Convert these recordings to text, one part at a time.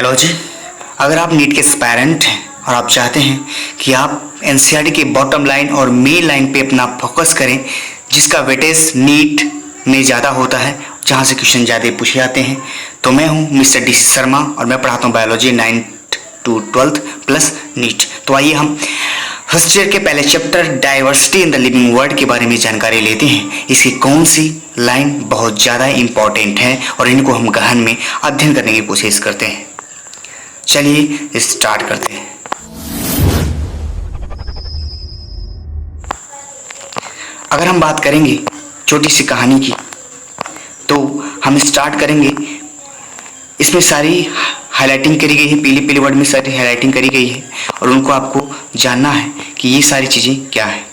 Biology. अगर आप NEET के एस्पायरेंट हैं और आप चाहते हैं कि आप एनसीईआरटी के बॉटम लाइन और मेन लाइन पे अपना फोकस करें, जिसका वेटेज नीट में ज़्यादा होता है, जहाँ से क्वेश्चन ज़्यादा पूछे जाते हैं, तो मैं हूँ मिस्टर डी शर्मा और मैं पढ़ाता हूँ biology 9th to 12th plus NEET. तो आइए हम फर्स्ट ईयर के पहले chapter diversity in the living world के बारे में जानकारी लेते हैं। इसकी कौन सी लाइन बहुत ज़्यादा इम्पॉर्टेंट है और इनको हम गहन में अध्ययन करने की कोशिश करते हैं। चलिए स्टार्ट करते हैं। अगर हम बात करेंगे छोटी सी कहानी की, तो हम स्टार्ट करेंगे। इसमें सारी हाईलाइटिंग करी गई है, पीले पीले वर्ड में सारी हाईलाइटिंग करी गई है और उनको आपको जानना है कि ये सारी चीज़ें क्या है।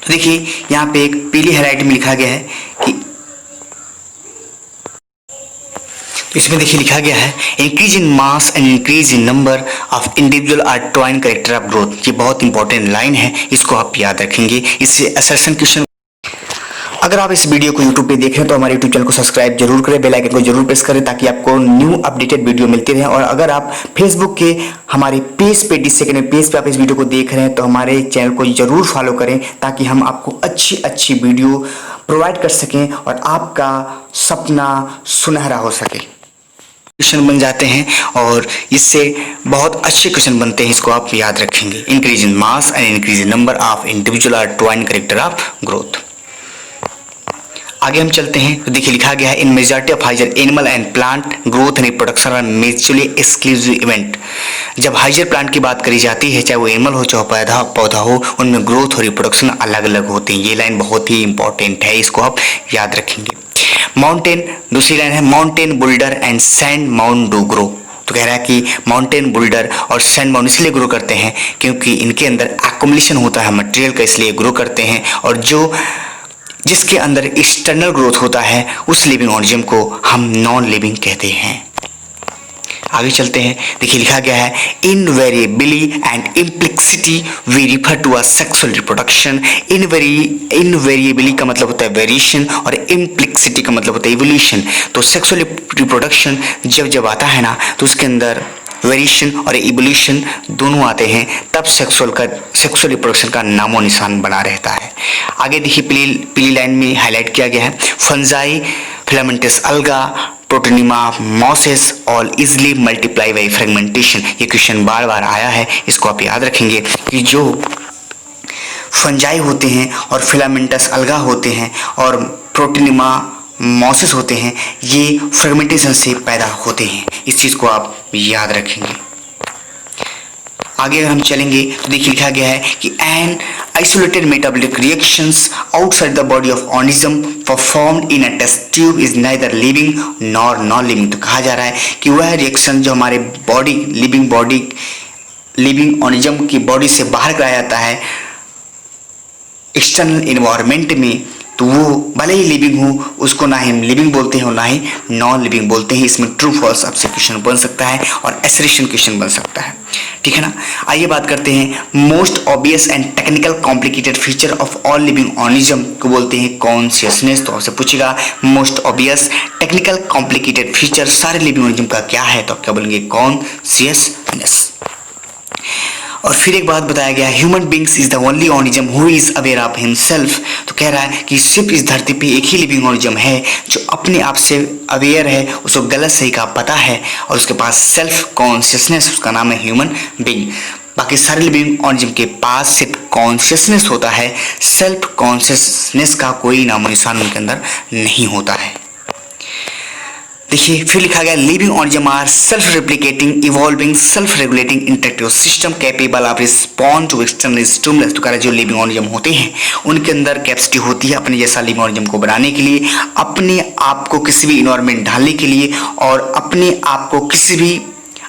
तो देखिए यहाँ पे एक पीली हाईलाइट में लिखा गया है कि इसमें देखिए लिखा गया है increase in mass and increase in number of individual are twin character of growth. ये बहुत इंपॉर्टेंट लाइन है, इसको आप याद रखेंगे। इससे असर्शन क्वेश्चन। अगर आप इस वीडियो को YouTube पे देख रहे हैं तो हमारे YouTube चैनल को सब्सक्राइब जरूर करें, बेल आइकन को जरूर प्रेस करें ताकि आपको न्यू अपडेटेड वीडियो मिलती रहे। और अगर आप Facebook के हमारे पेज पे 20 सेकंड पेज पे आप इस वीडियो को देख रहे हैं तो हमारे चैनल को जरूर फॉलो करें ताकि हम आपको अच्छी अच्छी वीडियो प्रोवाइड कर सकें और आपका सपना सुनहरा हो सके। क्वेश्चन बन जाते हैं और इससे बहुत अच्छे क्वेश्चन बनते हैं, इसको आप याद रखेंगे। Increase in mass and increase in number of individual are twin character of growth. आगे हम चलते हैं तो देखिए लिखा गया है in majority of higher animal and plant growth and reproduction are mutually exclusive event. जब हाइजर प्लांट की बात करी जाती है, चाहे वो एनिमल हो चाहे पौधा हो, उनमें ग्रोथ और रिप्रोडक्शन अलग अलग होते हैं। ये लाइन बहुत ही इंपॉर्टेंट है, इसको आप याद रखेंगे। माउंटेन, दूसरी लाइन है mountain builder and sand mount do grow. तो कह रहा है कि माउंटेन बुल्डर और सैंड माउंट इसलिए ग्रो करते हैं क्योंकि इनके अंदर एक्युमुलेशन होता है मटेरियल का, इसलिए ग्रो करते हैं। और जिसके अंदर एक्सटर्नल ग्रोथ होता है उस लिविंग ऑर्गेनिज्म को हम नॉन लिविंग कहते हैं। आगे चलते हैं, देखिए लिखा गया है invariably and implicitly we refer to a sexual reproduction. Invariably का मतलब होता है वेरिएशन और इम्प्लिसिटी का मतलब होता है इवोल्यूशन। तो सेक्सुअल रिप्रोडक्शन जब आता है ना तो उसके अंदर वेरिएशन और इवोल्यूशन दोनों आते हैं, तब सेक्सुअल रिप्रोडक्शन का नामो निशान बना रहता है। आगे देखिए पीली लाइन में हाईलाइट किया गया है फंजाई, फिलामेंटस अलगा, protonema, mosses all easily multiply by fragmentation. ये क्वेश्चन बार बार आया है, इसको आप याद रखेंगे कि जो फंजाई होते हैं और फिलामेंटस अलगा होते हैं और प्रोटोनिमा मॉसेस होते हैं, ये फ्रेगमेंटेशन से पैदा होते हैं। इस चीज़ को आप याद रखेंगे। आगे अगर हम चलेंगे तो देखिए लिखा गया है कि an isolated metabolic reactions outside the body of organism performed in a test tube is neither living nor non living. तो कहा जा रहा है कि वह रिएक्शन जो हमारे लिविंग ऑर्गेनिज्म की बॉडी से बाहर कराया जाता है एक्सटर्नल इन्वायरमेंट में, तो वो भले ही लिविंग हो उसको ना ही लिविंग बोलते हैं और ना ही नॉन लिविंग बोलते हैं। इसमें ट्रू फॉल्स आपसे क्वेश्चन बन सकता है और एसरेशन क्वेश्चन बन सकता है, ठीक है ना। आइए बात करते हैं most obvious and technical complicated feature of all living organism को बोलते हैं कॉन्शियसनेस। तो आपसे पूछेगा most obvious technical complicated feature सारे लिविंग ऑर्गेनिज्म का क्या है, तो आप क्या बोलेंगे कॉन्शियसनेस। और फिर एक बात बताया गया human beings is the only organism who is aware of himself. तो कह रहा है कि सिर्फ इस धरती पे एक ही लिविंग ऑर्गेनिज्म है जो अपने आप से अवेयर है, उसको गलत सही का पता है और उसके पास सेल्फ कॉन्शियसनेस, उसका नाम है ह्यूमन बींग। बाकी सारे लिविंग ऑर्गेनिज्म के पास सिर्फ कॉन्शियसनेस होता है, सेल्फ कॉन्शियसनेस का कोई नामो निशान उनके अंदर नहीं होता है। देखिए फिर लिखा गया living organism are self replicating evolving self regulating interactive system capable of respond to external stimulus. तो कह रहा है जो लिविंग ऑर्गेनिज्म होते हैं उनके अंदर कैपेसिटी होती है अपने जैसा लिविंग ऑर्गेनिज्म को बनाने के लिए, अपने आप को किसी भी इन्वायरमेंट ढालने के लिए और अपने आप को किसी भी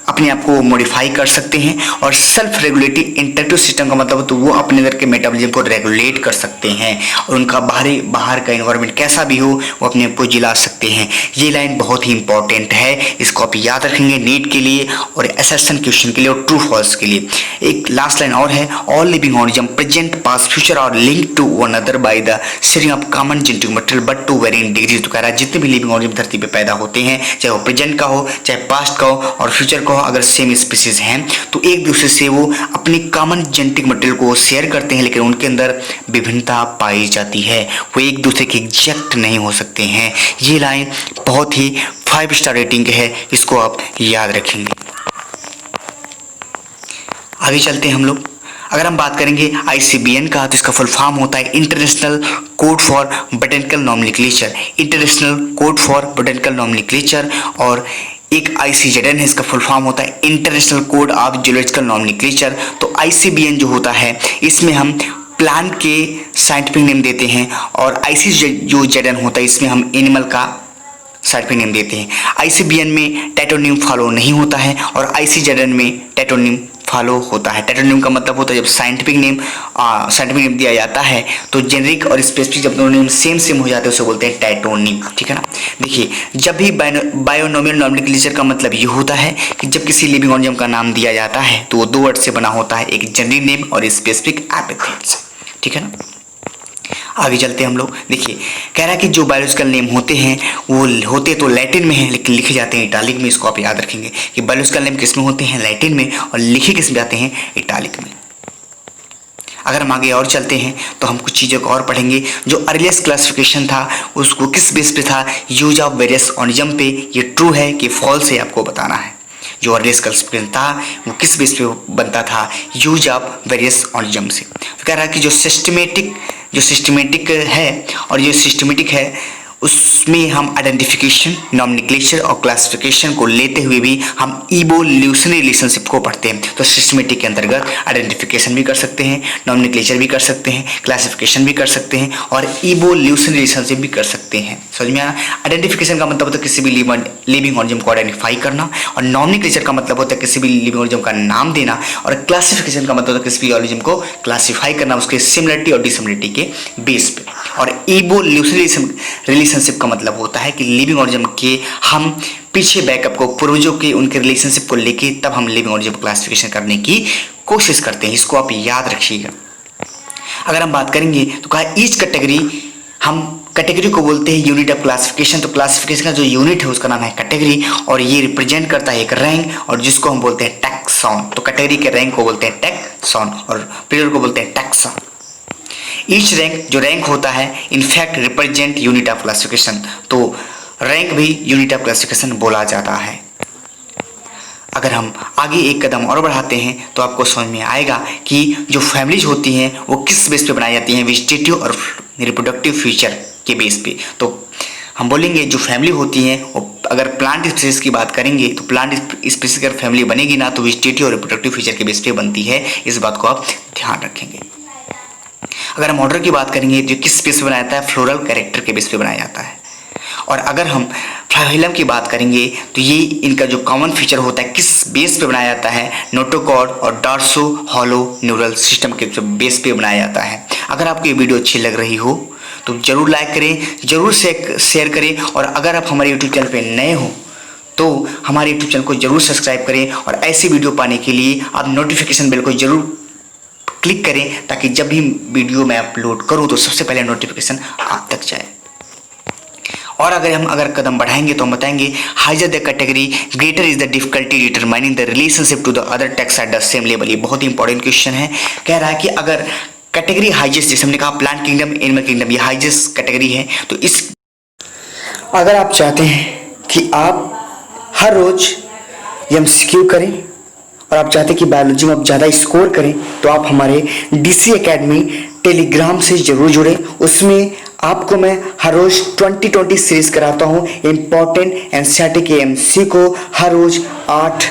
अपने आप को मॉडिफाई कर सकते हैं। और सेल्फ रेगुलेटिंग इंटरेक्टिव सिस्टम का मतलब तो वो अपने अंदर के मेटाबॉलिज्म को रेगुलेट कर सकते हैं और उनका बाहर का इन्वायरमेंट कैसा भी हो वो अपने आप को जिला सकते हैं। ये लाइन बहुत ही इंपॉर्टेंट है, इसको आप याद रखेंगे नीट के लिए और असर्शन क्वेश्चन के लिए और ट्रू फॉल्स के लिए। एक लास्ट लाइन और है, all living organism present past future are linked to one another by the sharing of common genetic material but to varying degrees. तो कह रहा है जितने भी लिविंग ऑर्गेनिज्म धरती पे पैदा होते हैं, चाहे वो प्रेजेंट का हो चाहे पास्ट का हो और फ्यूचर का हो, अगर सेम स्पीसीज हैं तो एक दूसरे से वो अपनी कॉमन जेनेटिक मटेरियल को शेयर करते हैं, लेकिन उनके अंदर विभिन्नता पाई जाती है, वो एक दूसरे के एग्जैक्ट नहीं हो सकते हैं। ये लाइन बहुत ही 5 स्टार रेटिंग है, इसको आप याद रखेंगे। आगे चलते हैं हम लोग। अगर हम बात करेंगे ICBN का तो इसका फुल फॉर्म होता है international code for botanical nomenclature, international code for botanical nomenclature. और एक ICZN है, इसका फुल फॉर्म होता है international code of geological nomenclature. तो ICBN जो होता है इसमें हम प्लांट के साइंटिफिक नेम देते हैं और ICZN होता है इसमें हम एनिमल का साइंटिफिक नेम देते हैं। ICBN में टैटोनिम फॉलो नहीं होता है और ICZN में टैटोनिम फॉलो होता है। टैटोनिम का मतलब होता है जब साइंटिफिक नेम दिया जाता है तो जेनरिक और स्पेसिफिक जब दोनों नेम सेम हो जाते हैं उसे बोलते हैं टैटोनिम, ठीक है ना। देखिए जब भी बायोनोमियल नॉमेनक्लेचर का मतलब ये होता है कि जब किसी लिविंग ऑर्गेनिज्म का नाम दिया जाता है तो वो 2 वर्ड से बना होता है, एक जेनरिक नेम और स्पेसिफिक एपिथेट्स, ठीक है ना। आगे चलते हैं हम लोग। देखिए कह रहा है कि जो बायोलॉजिकल नेम होते हैं वो होते तो लैटिन में हैं लेकिन लिखे जाते हैं इटालिक में। इसको आप याद रखेंगे कि बायोलॉजिकल नेम किस में होते हैं, लैटिन में, और लिखे किस में जाते हैं, इटालिक में। अगर हम आगे और चलते हैं तो हम कुछ चीज़ों को और पढ़ेंगे। जो अर्लीस्ट क्लासिफिकेशन था उसको किस बेस पे था, यूज ऑफ वेरियस ऑर्गेनिज्म पे। ये ट्रू है कि फॉल्स है आपको बताना है। जो अर्लीस्ट क्लासिफिकेशन था वो किस बेस पे बनता था, यूज ऑफ वेरियस ऑर्गेनिज्म से। तो कह रहा है कि जो सिस्टमेटिक है और जो सिस्टमेटिक है उसमें हम आइडेंटिफिकेशन, नॉमेनक्लेचर और क्लासिफिकेशन को लेते हुए भी हम इवोल्यूशनरी रिलेशनशिप को पढ़ते हैं। तो सिस्टमेटिक के अंतर्गत आइडेंटिफिकेशन भी कर सकते हैं, नॉमेनक्लेचर भी कर सकते हैं, क्लासिफिकेशन भी कर सकते हैं और इवोल्यूशनरी रिलेशनशिप भी कर सकते हैं। समझ में आया। आइडेंटिफिकेशन का मतलब होता है किसी भी लिविंग ऑर्गेनिज्म को आइडेंटिफाई करना और नॉमेनक्लेचर का मतलब होता है किसी भी लिविंग ऑर्गेनिज्म का नाम देना और क्लासिफिकेशन का मतलब होता है किसी भी ऑर्गेनिज्म को क्लासिफाई करना उसके सिमिलरिटी और डिसिमिलरिटी के बेस पे। और इवोल्यूशनरी रिलेशनशिप का मतलब होता है कि लिविंग ऑर्गेनिज्म के हम पीछे बैकअप को, पूर्वजों के उनके रिलेशनशिप को लेके तब हम लिविंग ऑर्गेनिज्म क्लासिफिकेशन करने की कोशिश करते हैं। इसको आप याद रखिएगा। अगर हम बात करेंगे तो कहा ईच कैटेगरी, हम कैटेगरी को बोलते हैं यूनिट ऑफ क्लासिफिकेशन। तो क्लासिफिकेशन का जो यूनिट है उसका नाम है कैटेगरी और ये रिप्रेजेंट करता है एक रैंक और जिसको हम बोलते हैं टैक्सॉन। तो कैटेगरी के रैंक को बोलते हैं टैक्सॉन और पीरियड को बोलते हैं टैक्सॉन। ईच रैंक, जो रैंक होता है in fact represent unit of classification. तो रैंक भी यूनिट ऑफ क्लासिफिकेशन बोला जाता है। अगर हम आगे एक कदम और बढ़ाते हैं तो आपको समझ में आएगा कि जो फैमिलीज होती हैं वो किस बेस पे बनाई जाती हैं, वेजिटेटिव और रिप्रोडक्टिव फीचर के बेस पे। तो हम बोलेंगे जो फैमिली होती हैं वो, अगर प्लांट स्पीसीज की बात करेंगे तो प्लांट स्पीसीज अगर फैमिली बनेगी ना तो वेजिटेटिव और रिप्रोडक्टिव फीचर के बेस पे बनती है। इस बात को आप ध्यान रखेंगे। अगर हम ऑर्डर की बात करेंगे तो किस बेस पे बनाया जाता है, फ्लोरल कैरेक्टर के बेस पे बनाया जाता है। और अगर हम फ्लाइलम की बात करेंगे तो ये इनका जो कॉमन फीचर होता है किस बेस पे बनाया जाता है, नोटोकॉर्ड और डार्सो हॉलो न्यूरल सिस्टम के बेस पे बनाया जाता है। अगर आपको ये वीडियो अच्छी लग रही हो तो जरूर लाइक करें, जरूर शेयर करें और अगर आप हमारे यूट्यूब चैनल पर नए हो तो हमारे यूट्यूब चैनल को जरूर सब्सक्राइब करें और ऐसी वीडियो पाने के लिए आप नोटिफिकेशन बेल को जरूर क्लिक करें ताकि जब भी वीडियो मैं अपलोड करूं तो सबसे पहले नोटिफिकेशन आप तक जाए। और अगर कदम बढ़ाएंगे तो हम बताएंगे higher the category greater is the difficulty determining the relationship to the other text at the same level. ये बहुत ही इंपॉर्टेंट क्वेश्चन है। कह रहा है कि अगर कैटेगरी हाइजेस्ट, जैसे हमने कहा प्लांट किंगडम, एनिमल किंगडम, ये हाइजेस्ट कैटेगरी है। तो इस अगर आप चाहते हैं कि आप हर रोज MCQ करें और आप चाहते हैं कि बायोलॉजी में आप ज़्यादा स्कोर करें तो आप हमारे DC एकेडमी टेलीग्राम से ज़रूर जुड़ें। उसमें आपको मैं हर रोज़ 2020 सीरीज़ कराता हूँ इम्पॉर्टेंट NCERT के MC को हर रोज़ 8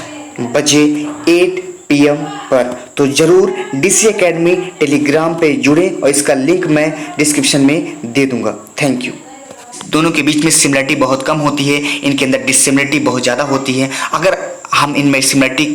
बजे 8 PM पर। तो ज़रूर DC एकेडमी टेलीग्राम पे जुड़ें और इसका लिंक मैं डिस्क्रिप्शन में दे दूँगा। Thank you. दोनों के बीच में सिमिलरिटी बहुत कम होती है, इनके अंदर डिसिमिलरिटी बहुत ज़्यादा होती है। अगर हम इनमें सिमिलरिटी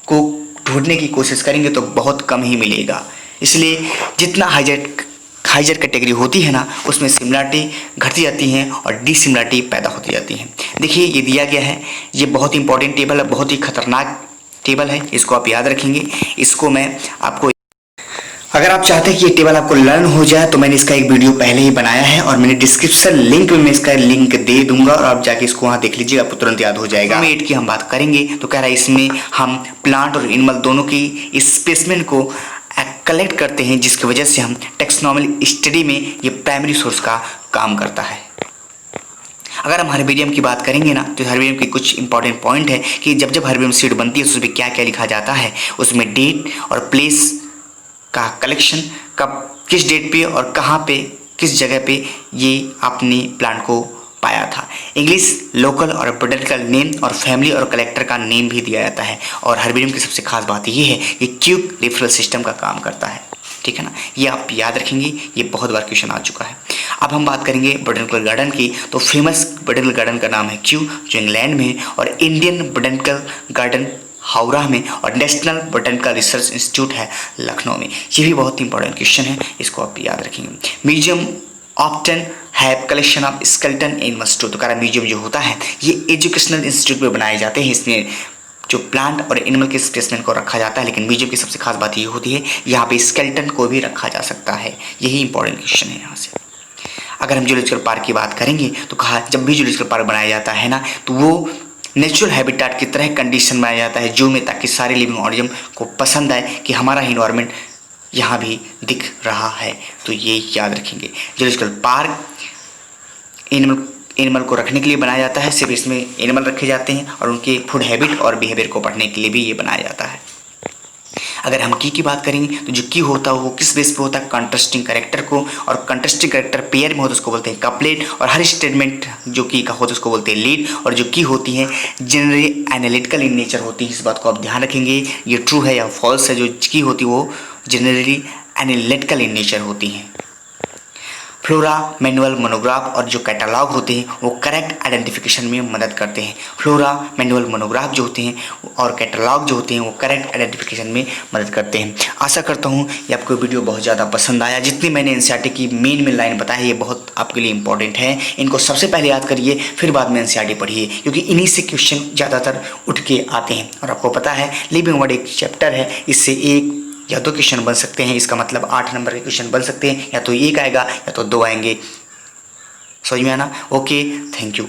को ढूंढने की कोशिश करेंगे तो बहुत कम ही मिलेगा। इसलिए जितना हाइजर कैटेगरी होती है ना, उसमें सिमिलरिटी घटती जाती हैं और डिसिमिलरिटी पैदा होती जाती है। देखिए ये दिया गया है, ये बहुत इंपॉर्टेंट टेबल है, बहुत ही खतरनाक टेबल है, इसको आप याद रखेंगे। इसको मैं आपको, अगर आप चाहते हैं कि ये टेबल आपको लर्न हो जाए तो मैंने इसका एक वीडियो पहले ही बनाया है और मैंने डिस्क्रिप्शन लिंक में मैं इसका लिंक दे दूंगा और आप जाके इसको वहाँ देख लीजिए, आपको तुरंत याद हो जाएगा। एट की हम बात करेंगे तो कह रहा है इसमें हम प्लांट और एनिमल दोनों की स्पेसिमेन को कलेक्ट करते हैं, जिसकी वजह से हम टेक्सोनॉमिकल स्टडी में ये प्राइमरी सोर्स का काम करता है। अगर हम हर्बेरियम की बात करेंगे ना, तो हर्बेरियम के कुछ इंपॉर्टेंट पॉइंट है कि जब हर्बेरियम सीड बनती है तो उसमें क्या क्या लिखा जाता है। उसमें डेट और प्लेस का कलेक्शन, कब किस डेट पे और कहाँ पे किस जगह पे ये अपनी प्लांट को पाया था। इंग्लिश, लोकल और बोटैनिकल नेम और फैमिली और कलेक्टर का नेम भी दिया जाता है। और हर्बेरियम की सबसे खास बात ये है कि क्विक रेफरल सिस्टम का काम करता है, ठीक है ना, ये आप याद रखेंगे, ये बहुत बार क्वेश्चन आ चुका है। अब हम बात करेंगे बोटैनिकल गार्डन की, तो फेमस बोटैनिकल गार्डन का नाम है क्यू, जो इंग्लैंड में है, और इंडियन बोटैनिकल गार्डन हावड़ा में, और नेशनल बोटैनिकल रिसर्च इंस्टीट्यूट है लखनऊ में। ये भी बहुत इंपॉर्टेंट क्वेश्चन है, इसको आप याद रखेंगे। Museum often have collection of skeleton animals too, तो कह रहा म्यूजियम जो होता है ये एजुकेशनल इंस्टीट्यूट में बनाए जाते हैं, इसमें जो प्लांट और एनिमल के स्पेसिमेन को रखा जाता है, लेकिन म्यूजियम की सबसे खास बात ये होती है यहाँ पे स्केलेटन को भी रखा जा सकता है। यही इंपॉर्टेंट क्वेश्चन है यहाँ से। अगर हम जूलॉजिकल पार्क की बात करेंगे तो कहा जब भी जूलॉजिकल पार्क बनाया जाता है ना, तो वो नेचुरल हैबिटेट की तरह कंडीशन बनाया जाता है जू में, ताकि सारे लिविंग ऑर्गेनिज्म को पसंद आए कि हमारा इन्वायरमेंट यहाँ भी दिख रहा है। तो ये याद रखेंगे, जूलॉजिकल पार्क एनिमल को रखने के लिए बनाया जाता है, सिर्फ इसमें एनिमल रखे जाते हैं और उनके फूड हैबिट और बिहेवियर को पढ़ने के लिए भी ये बनाया जाता है। अगर हम की बात करेंगे तो जो की होता है वो किस बेस पे होता है, कंट्रास्टिंग कैरेक्टर को, और कंट्रास्टिंग कैरेक्टर पेयर में होता है उसको बोलते हैं कपलेट, और हर स्टेटमेंट जो की का होता है उसको बोलते हैं लीड, और जो की होती है जनरली एनालिटिकल इन नेचर होती है। इस बात को आप ध्यान रखेंगे, ये ट्रू है या फॉल्स है। जो की होती है वो जनरली एनालिटिकल इन नेचर होती हैं। फ्लोरा, मैनुअल, मोनोग्राफ और जो कैटलॉग होते हैं वो करेक्ट आइडेंटिफिकेशन में मदद करते हैं। फ्लोरा, मैनुअल, मोनोग्राफ जो होते हैं और कैटलॉग जो होते हैं वो करेक्ट आइडेंटिफिकेशन में मदद करते हैं। आशा करता हूँ ये आपको वीडियो बहुत ज़्यादा पसंद आया। जितनी मैंने एनसीईआरटी की मेन लाइन बताई है ये बहुत आपके लिए इंपॉर्टेंट है, इनको सबसे पहले याद करिए, फिर बाद में एनसीईआरटी पढ़िए, क्योंकि इन्हीं से क्वेश्चन ज़्यादातर उठ के आते हैं। और आपको पता है लिविंग वर्ड एक चैप्टर है, इससे एक या दो क्वेश्चन बन सकते हैं, इसका मतलब 8 नंबर के क्वेश्चन बन सकते हैं, या तो एक आएगा या तो 2 आएंगे। समझ में आना? Okay, thank you.